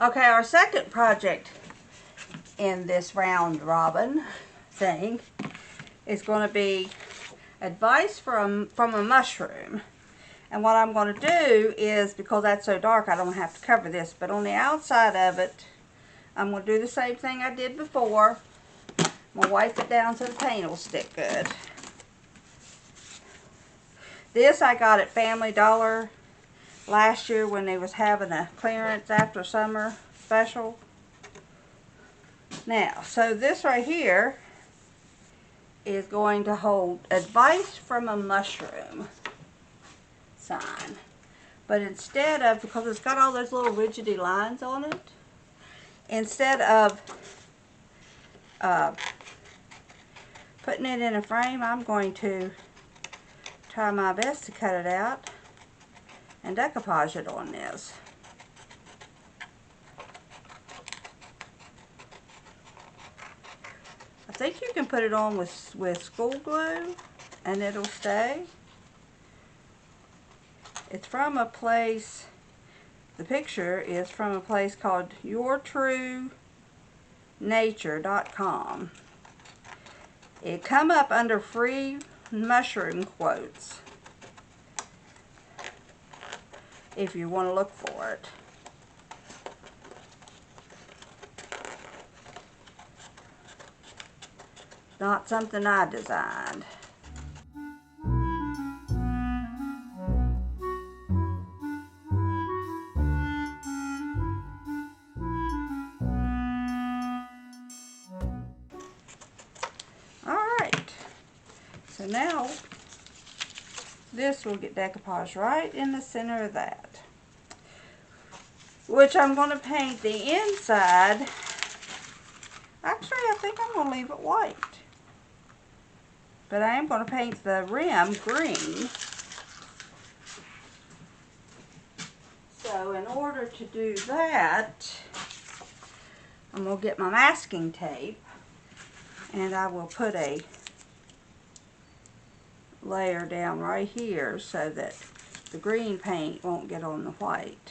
Okay, our second project in this round robin thing is going to be advice from a mushroom. And what I'm going to do is, because that's so dark I don't have to cover this, but on the outside of it I'm going to do the same thing I did before. I'm going to wipe it down so the paint will stick good. This I got at Family Dollar last year when they was having a clearance after summer special. Now, so this right here is going to hold advice from a mushroom sign. But instead of, because it's got all those little rigidy lines on it, instead of putting it in a frame, I'm going to try my best to cut it out and decoupage it on this. I think you can put it on with school glue and it'll stay. It's from a place, the picture is from a place called yourtruenature.com. It come up under free mushroom quotes if you want to look for it. Not something I designed. Alright, so now this will get decoupaged right in the center of that, which I'm going to paint the inside. Actually, I think I'm going to leave it white. But I am going to paint the rim green. So in order to do that, I'm going to get my masking tape and I will put a layer down right here so that the green paint won't get on the white.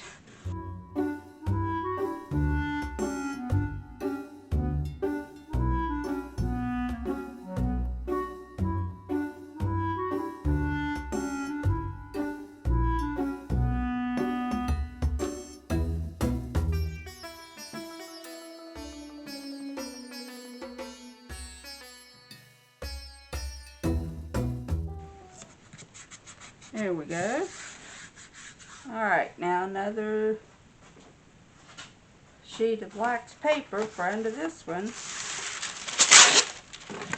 There we go. Alright, now another sheet of wax paper for under this one.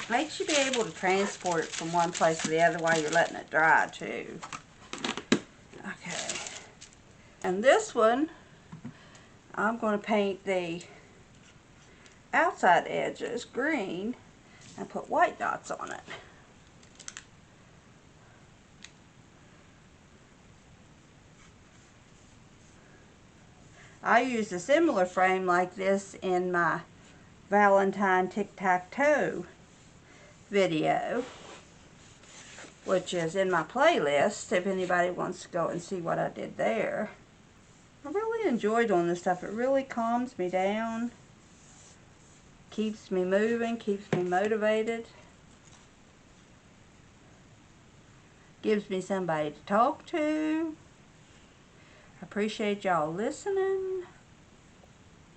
Makes you be able to transport it from one place to the other while you're letting it dry too. Okay. And this one, I'm going to paint the outside edges green and put white dots on it. I used a similar frame like this in my Valentine tic-tac-toe video, which is in my playlist if anybody wants to go and see what I did there. I really enjoy doing this stuff. It really calms me down, keeps me moving, keeps me motivated, gives me somebody to talk to. I appreciate y'all listening.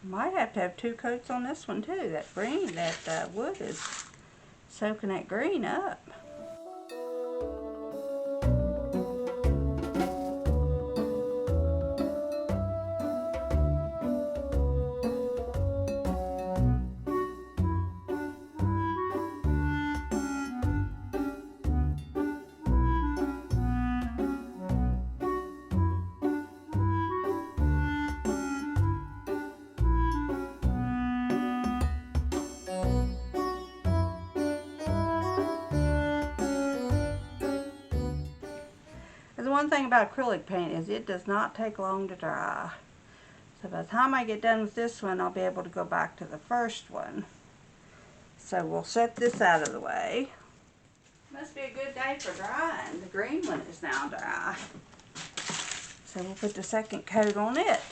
Might have to have 2 coats on this one too. That green, that wood is soaking that green up. The one thing about acrylic paint is it does not take long to dry. So by the time I get done with this one, I'll be able to go back to the first one. So we'll set this out of the way. Must be a good day for drying. The green one is now dry. So we'll put the second coat on it.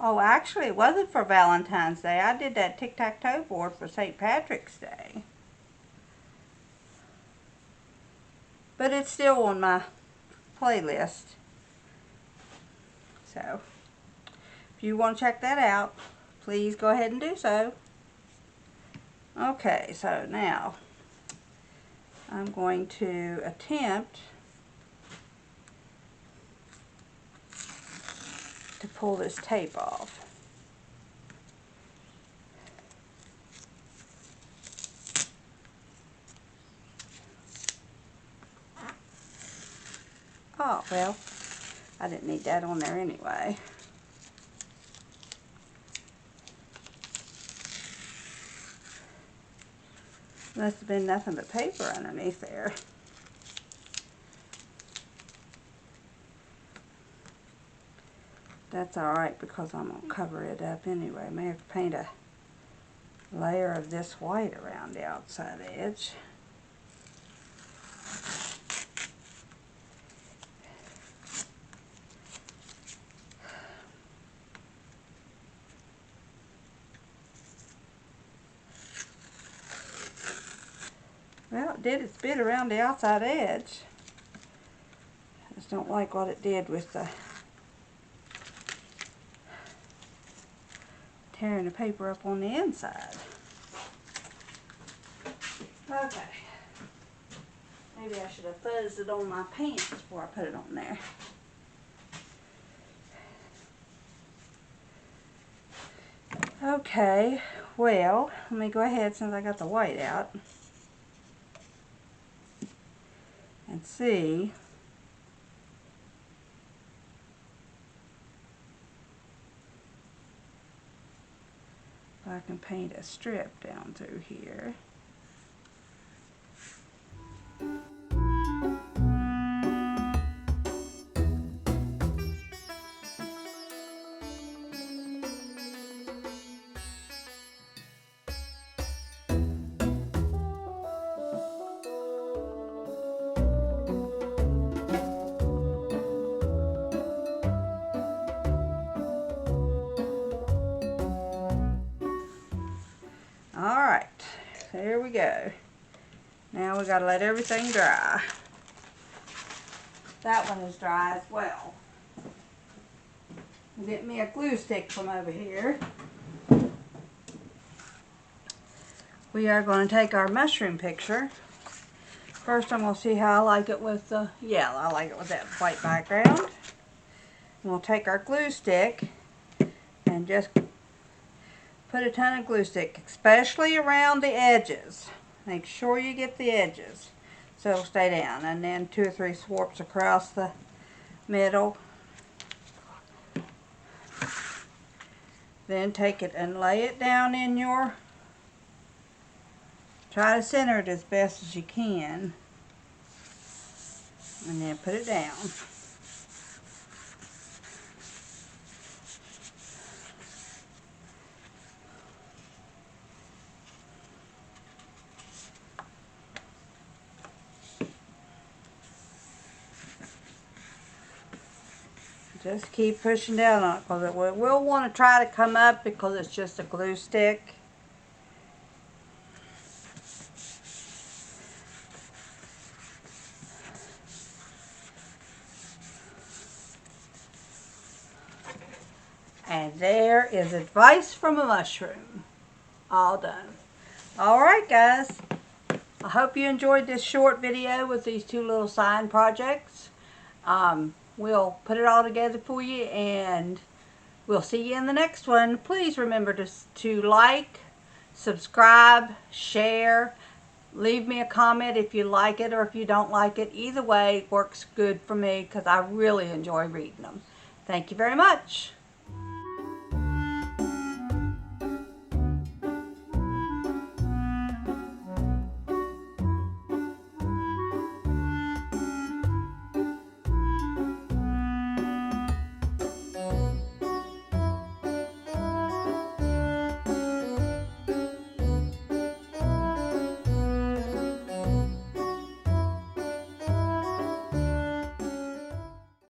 Oh, actually, it wasn't for Valentine's Day. I did that tic-tac-toe board for St. Patrick's Day. But it's still on my playlist. So, if you want to check that out, please go ahead and do so. Okay, so now I'm going to attempt to pull this tape off. Oh, well, I didn't need that on there anyway. Must have been nothing but paper underneath there. That's alright because I'm going to cover it up anyway. I may have to paint a layer of this white around the outside edge. Well, it did its bit around the outside edge. I just don't like what it did with the tearing the paper up on the inside. Okay. Maybe I should have fuzzed it on my pants before I put it on there. Okay, well, let me go ahead since I got the white out and see if I can paint a strip down through here. Alright, there we go. Now we gotta let everything dry. That one is dry as well. I'll get me a glue stick from over here. We are going to take our mushroom picture. First I'm going to see how I like it with the, yeah, I like it with that white background. We'll take our glue stick and just put a ton of glue stick, especially around the edges. Make sure you get the edges so it'll stay down. And then 2 or 3 swirls across the middle. Then take it and lay it down in your, try to center it as best as you can. And then put it down. Just keep pushing down on it because it will want to try to come up because it's just a glue stick. And there is advice from a mushroom. All done. Alright guys, I hope you enjoyed this short video with these 2 little sign projects. We'll put it all together for you and we'll see you in the next one. Please remember to like, subscribe, share, leave me a comment if you like it or if you don't like it. Either way works good for me because I really enjoy reading them. Thank you very much.